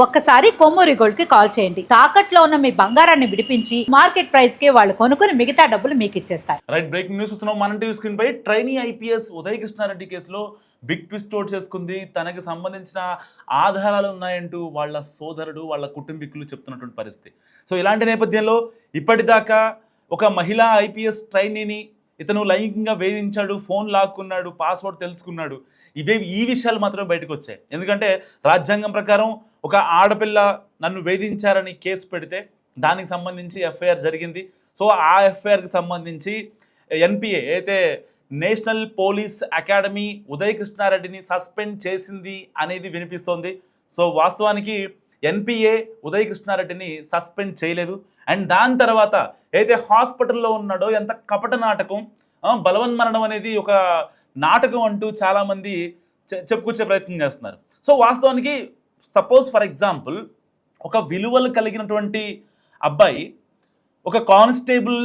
ఒక్కసారి కొమ్మూరి గోల్డ్ కి కాల్ చేయండి. తాకట్లో ఉన్న మీ బంగారాన్ని విడిపించి మార్కెట్ ప్రైస్ కి వాళ్ళు కొనుక్కుని మిగతా డబ్బులు మీకు ఇచ్చేస్తారు. రైట్, బ్రేకింగ్ న్యూస్ వస్తున్నాం. మన టీవీ స్క్రీన్ పై ట్రైనీ ఐపీఎస్ ఉదయ్ కృష్ణారెడ్డి కేసులో బిగ్ ట్విస్ట్ చోటు చేసుకుంది. తనకి సంబంధించిన ఆధారాలు ఉన్నాయంటూ వాళ్ళ సోదరుడు వాళ్ళ కుటుంబీకులు చెప్తున్నటువంటి పరిస్థితి. సో ఇలాంటి నేపథ్యంలో ఇప్పటిదాకా ఒక మహిళా ఐపీఎస్ ట్రైనీని ఇతను లైంగికంగా వేధించాడు, ఫోన్ లాక్కున్నాడు, పాస్వర్డ్ తెలుసుకున్నాడు, ఈ విషయాలు మాత్రమే బయటకు వచ్చాయి. ఎందుకంటే రాజ్యాంగం ప్రకారం ఒక ఆడపిల్ల నన్ను వేధించారని కేసు పెడితే దానికి సంబంధించి ఎఫ్ఐఆర్ జరిగింది. సో ఆ ఎఫ్ఐఆర్కి సంబంధించి ఎన్పిఏ అయితే నేషనల్ పోలీస్ అకాడమీ ఉదయ్ కృష్ణారెడ్డిని సస్పెండ్ చేసింది అనేది వినిపిస్తోంది. సో వాస్తవానికి ఎన్పిఏ ఉదయ్ కృష్ణారెడ్డిని సస్పెండ్ చేయలేదు. అండ్ దాని తర్వాత అయితే హాస్పిటల్లో ఉన్నాడో ఎంత కపట నాటకం, బలవన్మరణం అనేది ఒక నాటకం అంటూ చాలామంది చెప్పుకొచ్చే ప్రయత్నం చేస్తున్నారు. సో వాస్తవానికి సపోజ్ ఫర్ ఎగ్జాంపుల్ ఒక విలువలు కలిగినటువంటి అబ్బాయి ఒక కానిస్టేబుల్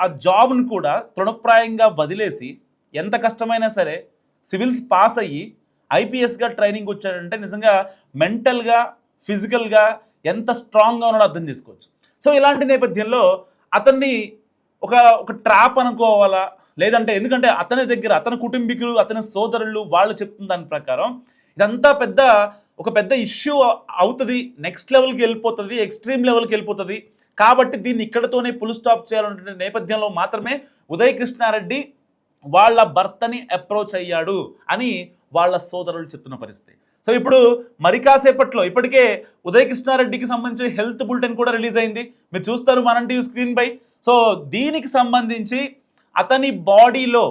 ఆ జాబ్ను కూడా తృణప్రాయంగా వదిలేసి ఎంత కష్టమైనా సరే సివిల్స్ పాస్ అయ్యి ఐపీఎస్గా ట్రైనింగ్ వచ్చాడంటే నిజంగా మెంటల్గా ఫిజికల్గా ఎంత స్ట్రాంగ్గా ఉన్నాడో అర్థం చేసుకోవచ్చు. సో ఇలాంటి నేపథ్యంలో అతన్ని ఒక ట్రాప్ అనుకోవాలా, లేదంటే ఎందుకంటే అతని దగ్గర అతని కుటుంబీకులు అతని సోదరులు వాళ్ళు చెప్తున్న దాని ప్రకారం ఇదంతా ఒక పెద్ద ఇష్యూ అవుతుంది, నెక్స్ట్ లెవెల్కి వెళ్ళిపోతుంది, ఎక్స్ట్రీమ్ లెవెల్కి వెళ్ళిపోతుంది. కాబట్టి దీన్ని ఇక్కడతోనే ఫుల్ స్టాప్ చేయాలనే నేపథ్యంలో మాత్రమే ఉదయ్ కృష్ణారెడ్డి వాళ్ళ భర్తని అప్రోచ్ అయ్యాడు అని వాళ్ళ సోదరులు చెప్తున్న పరిస్థితి. సో ఇప్పుడు మరి కాసేపట్లో ఇప్పటికే ఉదయ్ కృష్ణారెడ్డికి సంబంధించి హెల్త్ బులెటిన్ కూడా రిలీజ్ అయింది, మీరు చూస్తారు మన టీవీ స్క్రీన్ పై. సో దీనికి సంబంధించి అతని బాడీలో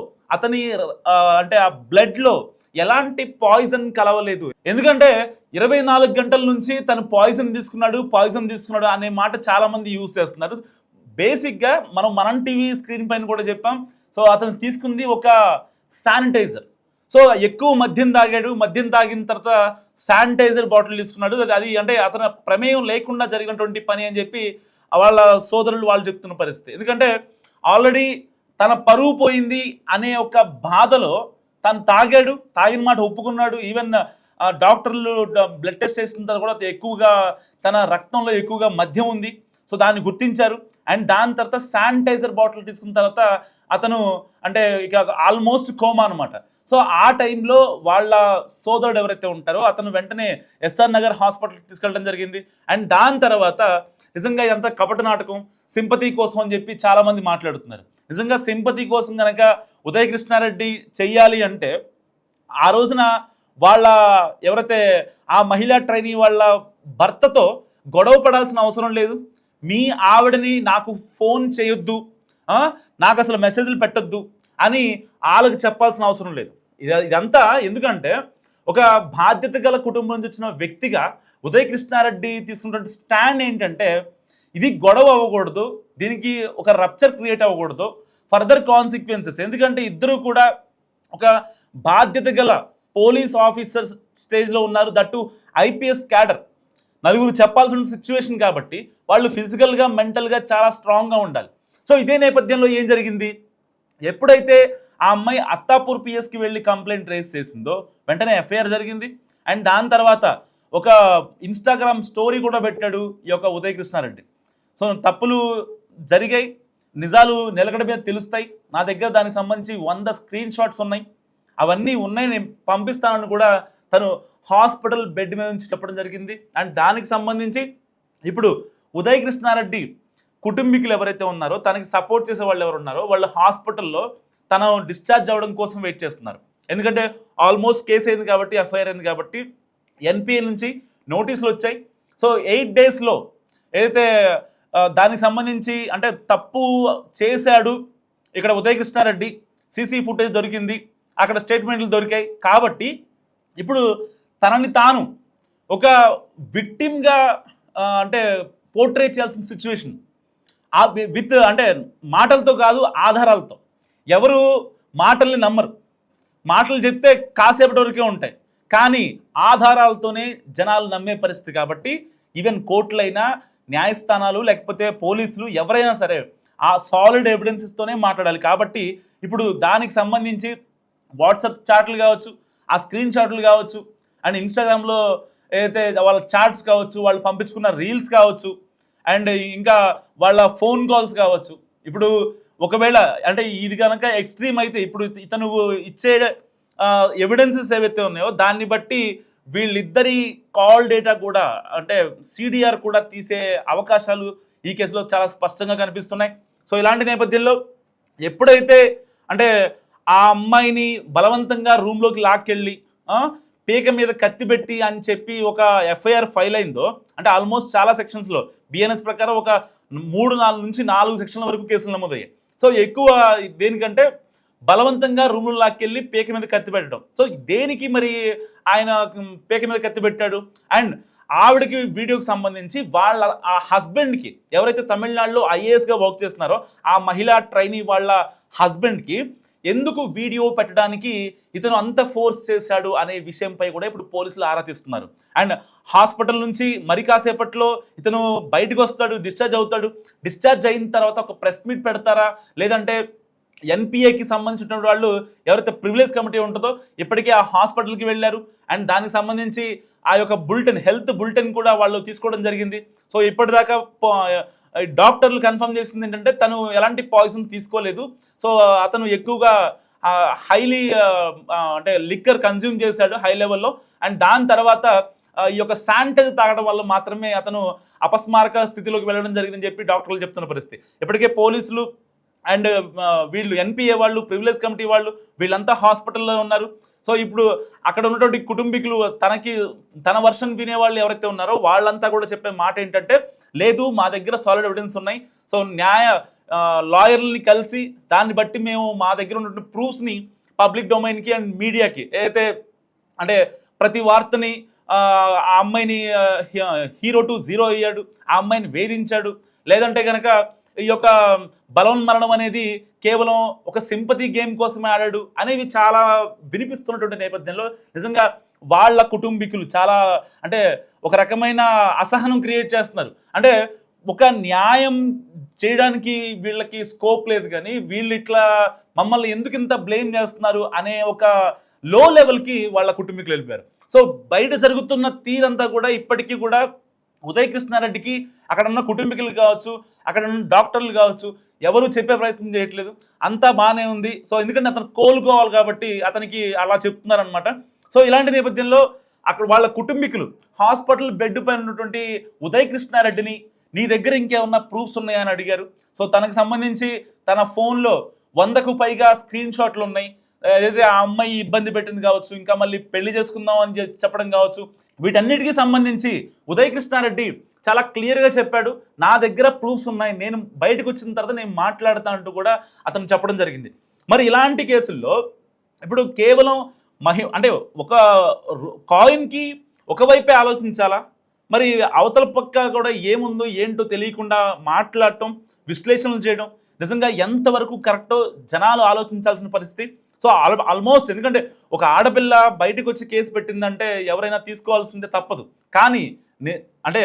అంటే ఆ బ్లడ్లో ఎలాంటి పాయిజన్ కలవలేదు. ఎందుకంటే 24 గంటల నుంచి తను పాయిజన్ తీసుకున్నాడు అనే మాట చాలామంది యూజ్ చేస్తున్నారు. బేసిక్గా మనం టీవీ స్క్రీన్ పైన కూడా చెప్పాం. సో అతను తీసుకుంది ఒక శానిటైజర్. సో ఎక్కువ మద్యం తాగిన తర్వాత శానిటైజర్ బాటిల్ తీసుకున్నాడు. అది అంటే అతని ప్రమేయం లేకుండా జరిగినటువంటి పని అని చెప్పి వాళ్ళ సోదరులు వాళ్ళు చెప్తున్న పరిస్థితి. ఎందుకంటే ఆల్రెడీ తన పరువు పోయింది అనే ఒక బాధలో తను తాగిన మాట ఒప్పుకున్నాడు. ఈవెన్ డాక్టర్లు బ్లడ్ టెస్ట్ చేసిన తర్వాత కూడా ఎక్కువగా తన రక్తంలో ఎక్కువగా మద్యం ఉంది. సో దాన్ని గుర్తించారు. అండ్ దాని తర్వాత శానిటైజర్ బాటిల్ తీసుకున్న తర్వాత అతను అంటే ఇక ఆల్మోస్ట్ కోమా అనమాట. సో ఆ టైంలో వాళ్ళ సోదరుడు ఎవరైతే ఉంటారో అతను వెంటనే ఎస్ఆర్ నగర్ హాస్పిటల్కి తీసుకెళ్ళడం జరిగింది. అండ్ దాని తర్వాత నిజంగా ఇదంతా కపట నాటకం, సింపతి కోసం అని చెప్పి చాలామంది మాట్లాడుతున్నారు. నిజంగా సింపతి కోసం కనుక ఉదయ్ కృష్ణారెడ్డి చెయ్యాలి అంటే ఆ రోజున వాళ్ళ ఎవరైతే ఆ మహిళా ట్రైనీ వాళ్ళ భర్తతో గొడవ పడాల్సిన అవసరం లేదు. మీ ఆవిడని నాకు ఫోన్ చేయొద్దు, నాకు అసలు మెసేజ్లు పెట్టొద్దు అని వాళ్ళకి చెప్పాల్సిన అవసరం లేదు. ఇదంతా ఎందుకంటే ఒక బాధ్యత గల కుటుంబం నుంచి వచ్చిన వ్యక్తిగా ఉదయ్ కృష్ణారెడ్డి తీసుకున్నటువంటి స్టాండ్ ఏంటంటే ఇది గొడవ అవ్వకూడదు, దీనికి ఒక రప్చర్ క్రియేట్ అవ్వకూడదు, ఫర్దర్ కాన్సిక్వెన్సెస్. ఎందుకంటే ఇద్దరు కూడా ఒక బాధ్యత గల పోలీస్ ఆఫీసర్స్ స్టేజ్లో ఉన్నారు, దట్టు ఐపీఎస్ క్యాడర్, నలుగురు చెప్పాల్సిన సిచ్యువేషన్ కాబట్టి వాళ్ళు ఫిజికల్గా మెంటల్గా చాలా స్ట్రాంగ్గా ఉండాలి. సో ఇదే నేపథ్యంలో ఏం జరిగింది, ఎప్పుడైతే ఆ అమ్మాయి అత్తాపూర్ పిఎస్కి వెళ్ళి కంప్లైంట్ రేస్ చేసిందో వెంటనే ఎఫ్ఐఆర్ జరిగింది. అండ్ దాని తర్వాత ఒక ఇన్స్టాగ్రామ్ స్టోరీ కూడా పెట్టాడు ఈ యొక్క ఉదయ్ కృష్ణారెడ్డి. సో తప్పులు జరిగాయి, నిజాలు నిలకడ మీద తెలుస్తాయి, నా దగ్గర దానికి సంబంధించి 100 స్క్రీన్ షాట్స్ ఉన్నాయి, అవన్నీ ఉన్నాయి, నేను పంపిస్తానని కూడా తను హాస్పిటల్ బెడ్ మీద నుంచి చెప్పడం జరిగింది. అండ్ దానికి సంబంధించి ఇప్పుడు ఉదయ్ కృష్ణారెడ్డి కుటుంబీకులు ఎవరైతే ఉన్నారో, తనకి సపోర్ట్ చేసే వాళ్ళు ఎవరు ఉన్నారో వాళ్ళు హాస్పిటల్లో తను డిశ్చార్జ్ అవ్వడం కోసం వెయిట్ చేస్తున్నారు. ఎందుకంటే ఆల్మోస్ట్ కేసు అయింది కాబట్టి, ఎఫ్ఐఆర్ అయింది కాబట్టి ఎన్పిఏ నుంచి నోటీసులు వచ్చాయి. సో 8 డేస్లో ఏదైతే దానికి సంబంధించి అంటే తప్పు చేశాడు ఇక్కడ ఉదయ్ కృష్ణారెడ్డి, సీసీ ఫుటేజ్ దొరికింది, అక్కడ స్టేట్మెంట్లు దొరికాయి కాబట్టి ఇప్పుడు తనని తాను ఒక విక్టిమ్గా అంటే పోర్ట్రే చేయాల్సిన సిచ్యువేషన్ విత్ అంటే మాటలతో కాదు ఆధారాలతో. ఎవరు మాటల్ని నమ్మరు, మాటలు చెప్తే కాసేపటి వరకే ఉంటాయి, కానీ ఆధారాలతోనే జనాలు నమ్మే పరిస్థితి. కాబట్టి ఈవెన్ కోర్టులైనా న్యాయస్థానాలు లేకపోతే పోలీసులు ఎవరైనా సరే ఆ సాలిడ్ ఎవిడెన్సెస్తోనే మాట్లాడాలి. కాబట్టి ఇప్పుడు దానికి సంబంధించి వాట్సాప్ చాట్లు కావచ్చు, ఆ స్క్రీన్ షాట్లు కావచ్చు, అండ్ ఇన్స్టాగ్రామ్లో ఏదైతే వాళ్ళ చాట్స్ కావచ్చు, వాళ్ళు పంపించుకున్న రీల్స్ కావచ్చు, అండ్ ఇంకా వాళ్ళ ఫోన్ కాల్స్ కావచ్చు. ఇప్పుడు ఒకవేళ అంటే ఇది కనుక ఎక్స్ట్రీమ్ అయితే ఇప్పుడు ఇతను ఇచ్చే ఎవిడెన్సెస్ ఏవైతే ఉన్నాయో దాన్ని బట్టి వీళ్ళిద్దరి కాల్ డేటా కూడా అంటే సిడిఆర్ కూడా తీసే అవకాశాలు ఈ కేసులో చాలా స్పష్టంగా కనిపిస్తున్నాయి. సో ఇలాంటి నేపథ్యంలో ఎప్పుడైతే అంటే ఆ అమ్మాయిని బలవంతంగా రూమ్లోకి లాక్కెళ్ళి పీక మీద కత్తి పెట్టి అని చెప్పి ఒక ఎఫ్ఐఆర్ ఫైల్ అయిందో, అంటే ఆల్మోస్ట్ చాలా సెక్షన్స్లో బిఎన్ఎస్ ప్రకారం ఒక 3-4 నుంచి 4 సెక్షన్ల వరకు కేసులు నమోదయ్యాయి. సో ఎక్కువ దేనికంటే బలవంతంగా రూమ్లో లాక్కెళ్ళి పీక మీద కత్తి పెట్టడం. సో దేనికి మరి ఆయన పీక మీద కత్తి పెట్టాడు? అండ్ ఆవిడకి వీడియోకి సంబంధించి వాళ్ళ ఆ హస్బెండ్కి, ఎవరైతే తమిళనాడులో ఐఏఎస్గా వర్క్ చేస్తున్నారో ఆ మహిళా ట్రైనీ వాళ్ళ హస్బెండ్కి ఎందుకు వీడియో పెట్టడానికి ఇతను అంత ఫోర్స్ చేశాడు అనే విషయంపై కూడా ఇప్పుడు పోలీసులు ఆరా తీస్తున్నారు. అండ్ హాస్పిటల్ నుంచి మరి కాసేపట్లో ఇతను బయటకు వస్తాడు, డిశ్చార్జ్ అవుతాడు. డిశ్చార్జ్ అయిన తర్వాత ఒక ప్రెస్ మీట్ పెడతారా, లేదంటే ఎన్పిఏకి సంబంధించిన వాళ్ళు ఎవరైతే ప్రివిలేజ్ కమిటీ ఉంటుందో ఇప్పటికే ఆ హాస్పిటల్కి వెళ్ళారు. అండ్ దానికి సంబంధించి ఆ యొక్క హెల్త్ బులెటిన్ కూడా వాళ్ళు తీసుకోవడం జరిగింది. సో ఇప్పటిదాకా డాక్టర్లు కన్ఫర్మ్ చేసింది ఏంటంటే తను ఎలాంటి పాయిజన్ తీసుకోలేదు. సో అతను ఎక్కువగా హైలీ అంటే లిక్కర్ కన్జ్యూమ్ చేశాడు హై లెవెల్లో. అండ్ దాని తర్వాత ఈ యొక్క శానిటైజర్ తాగడం వల్ల మాత్రమే అతను అపస్మారక స్థితిలోకి వెళ్ళడం జరిగిందని చెప్పి డాక్టర్లు చెప్తున్న పరిస్థితి. ఇప్పటికే పోలీసులు అండ్ వీళ్ళు ఎన్పిఏ వాళ్ళు, ప్రివిలేజ్ కమిటీ వాళ్ళు వీళ్ళంతా హాస్పిటల్లో ఉన్నారు. సో ఇప్పుడు అక్కడ ఉన్నటువంటి కుటుంబీకులు తన వర్షన్ వినేవాళ్ళు ఎవరైతే ఉన్నారో వాళ్ళంతా కూడా చెప్పే మాట ఏంటంటే, లేదు మా దగ్గర సాలిడ్ ఎవిడెన్స్ ఉన్నాయి. సో లాయర్లని కలిసి దాన్ని బట్టి మేము మా దగ్గర ఉన్నటువంటి ప్రూఫ్స్ని పబ్లిక్ డొమైన్కి అండ్ మీడియాకి ఏదైతే అంటే ప్రతి వార్తని ఆ అమ్మాయిని హీరో టు జీరో అయ్యాడు, ఆ అమ్మాయిని వేధించాడు, లేదంటే కనుక ఈ యొక్క బలవన్మరణం అనేది కేవలం ఒక సింపతి గేమ్ కోసమే ఆడాడు అనేవి చాలా వినిపిస్తున్నటువంటి నేపథ్యంలో నిజంగా వాళ్ళ కుటుంబీకులు చాలా అంటే ఒక రకమైన అసహనం క్రియేట్ చేస్తున్నారు. అంటే ఒక న్యాయం చేయడానికి వీళ్ళకి స్కోప్ లేదు, కానీ వీళ్ళు ఇట్లా మమ్మల్ని ఎందుకు ఇంత బ్లేమ్ చేస్తున్నారు అనే ఒక లో లెవెల్కి వాళ్ళ కుటుంబీకులు వెళ్ళిపోయారు. సో బయట జరుగుతున్న తీరంతా కూడా ఇప్పటికీ కూడా ఉదయ్ కృష్ణారెడ్డికి అక్కడ ఉన్న కుటుంబీకులు కావచ్చు, అక్కడ ఉన్న డాక్టర్లు కావచ్చు, ఎవరు చెప్పే ప్రయత్నం చేయట్లేదు. అంతా బాగానే ఉంది. సో ఎందుకంటే అతను కోలుకోవాలి కాబట్టి అతనికి అలా చెప్తున్నారనమాట. సో ఇలాంటి నేపథ్యంలో అక్కడ వాళ్ళ కుటుంబీకులు హాస్పిటల్ బెడ్ పైన ఉన్నటువంటి ఉదయ్ కృష్ణారెడ్డిని నీ దగ్గర ఇంకేమన్నా ప్రూఫ్స్ ఉన్నాయని అడిగారు. సో తనకు సంబంధించి తన ఫోన్లో 100కు పైగా స్క్రీన్ షాట్లు ఉన్నాయి. ఏదైతే ఆ అమ్మాయి ఇబ్బంది పెట్టింది కావచ్చు, ఇంకా మళ్ళీ పెళ్లి చేసుకుందాం అని చెప్పడం కావచ్చు, వీటన్నిటికీ సంబంధించి ఉదయ్ కృష్ణారెడ్డి చాలా క్లియర్గా చెప్పాడు, నా దగ్గర ప్రూఫ్స్ ఉన్నాయి, నేను బయటకు వచ్చిన తర్వాత నేను మాట్లాడతా అంటూ కూడా అతను చెప్పడం జరిగింది. మరి ఇలాంటి కేసుల్లో ఇప్పుడు కేవలం అంటే ఒక కాయిన్కి ఒకవైపే ఆలోచించాలా, మరి అవతల పక్క కూడా ఏముందో ఏంటో తెలియకుండా మాట్లాడటం, విశ్లేషణలు చేయడం నిజంగా ఎంతవరకు కరెక్టో జనాలు ఆలోచించాల్సిన పరిస్థితి. సో ఆల్మోస్ట్ ఎందుకంటే ఒక ఆడపిల్ల బయటకు వచ్చి కేసు పెట్టిందంటే ఎవరైనా తీసుకోవాల్సిందే, తప్పదు. కానీ అంటే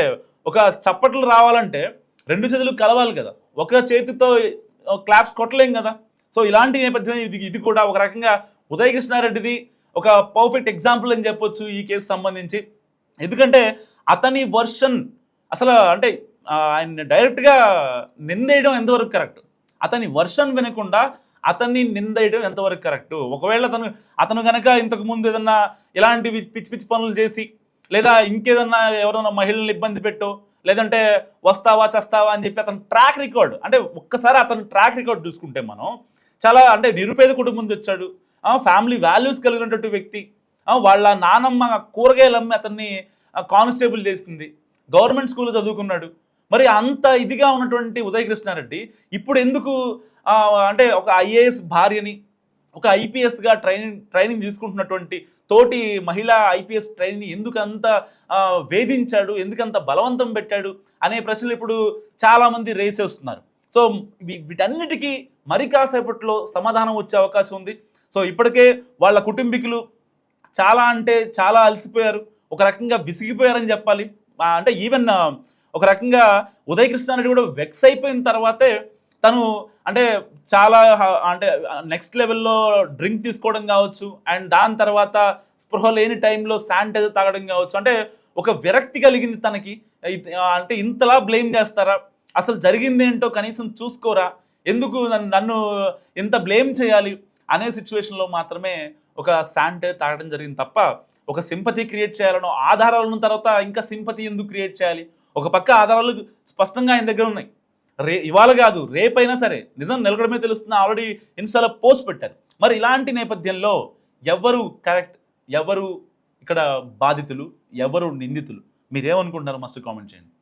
ఒక చప్పట్లు రావాలంటే 2 చేతులు కలవాలి కదా, ఒక చేతితో క్లాప్స్ కొట్టలేం కదా. సో ఇలాంటి నేపథ్యం ఇది కూడా ఒక రకంగా ఉదయ్ కృష్ణారెడ్డిది ఒక పర్ఫెక్ట్ ఎగ్జాంపుల్ అని చెప్పొచ్చు ఈ కేసు సంబంధించి. ఎందుకంటే అతని వర్షన్ అసలు అంటే ఆయన డైరెక్ట్గా నిందేయడం ఎంతవరకు కరెక్ట్, అతని వర్షన్ వినకుండా అతన్ని నిందేయడం ఎంతవరకు కరెక్ట్. ఒకవేళ అతను కనుక ఇంతకుముందు ఏదన్నా ఇలాంటివి పిచ్చి పిచ్చి పనులు చేసి, లేదా ఇంకేదన్నా ఎవరైనా మహిళలను ఇబ్బంది పెట్టో, లేదంటే వస్తావా చస్తావా అని చెప్పి అతని ట్రాక్ రికార్డ్, అంటే ఒక్కసారి అతని ట్రాక్ రికార్డ్ చూసుకుంటే మనం చాలా అంటే నిరుపేద కుటుంబం నుంచి వచ్చాడు, ఫ్యామిలీ వాల్యూస్ కలిగినటువంటి వ్యక్తి, వాళ్ళ నానమ్మ కూరగాయలు అమ్మి అతన్ని కానిస్టేబుల్ చేసింది, గవర్నమెంట్ స్కూల్లో చదువుకున్నాడు. మరి అంత ఇదిగా ఉన్నటువంటి ఉదయ్ కృష్ణారెడ్డి ఇప్పుడు ఎందుకు అంటే ఒక ఐఏఎస్ భార్యని, ఒక ఐపీఎస్గా ట్రైనింగ్ తీసుకుంటున్నటువంటి తోటి మహిళా ఐపీఎస్ ట్రైనింగ్ని ఎందుకు అంత వేధించాడు, ఎందుకంత బలవంతం పెట్టాడు అనే ప్రశ్నలు ఇప్పుడు చాలామంది రేస్ చేస్తున్నారు. సో వీటన్నిటికీ మరి కాసేపట్లో సమాధానం వచ్చే అవకాశం ఉంది. సో ఇప్పటికే వాళ్ళ కుటుంబీకులు చాలా అంటే చాలా అలసిపోయారు, ఒక రకంగా విసిగిపోయారని చెప్పాలి. అంటే ఈవెన్ ఒక రకంగా ఉదయ్ కృష్ణారెడ్డి కూడా వెక్స్ అయిపోయిన తర్వాతే తను అంటే చాలా అంటే నెక్స్ట్ లెవెల్లో డ్రింక్ తీసుకోవడం కావచ్చు, అండ్ దాని తర్వాత స్పృహ లేని టైంలో శానిటైజర్ తాగడం కావచ్చు, అంటే ఒక విరక్తి కలిగింది తనకి. అంటే ఇంతలా బ్లేమ్ చేస్తారా, అసలు జరిగింది ఏంటో కనీసం చూసుకోరా, ఎందుకు నన్ను ఇంత బ్లేమ్ చేయాలి అనే సిచ్యువేషన్లో మాత్రమే ఒక శాంటే తాగడం జరిగింది తప్ప ఒక సింపతి క్రియేట్ చేయాలనో, ఆధారాలు ఉన్న తర్వాత ఇంకా సింపతి ఎందుకు క్రియేట్ చేయాలి. ఒక పక్క ఆధారాలు స్పష్టంగా ఆయన దగ్గర ఉన్నాయి. ఇవాళ కాదు రేపైనా సరే నిజం నిలకడమే తెలుస్తున్న ఆల్రెడీ ఇన్స్టాలో పోస్ట్ పెట్టారు. మరి ఇలాంటి నేపథ్యంలో ఎవరు కరెక్ట్, ఎవరు ఇక్కడ బాధితులు, ఎవరు నిందితులు, మీరేమనుకుంటున్నారు మస్ట్ కామెంట్ చేయండి.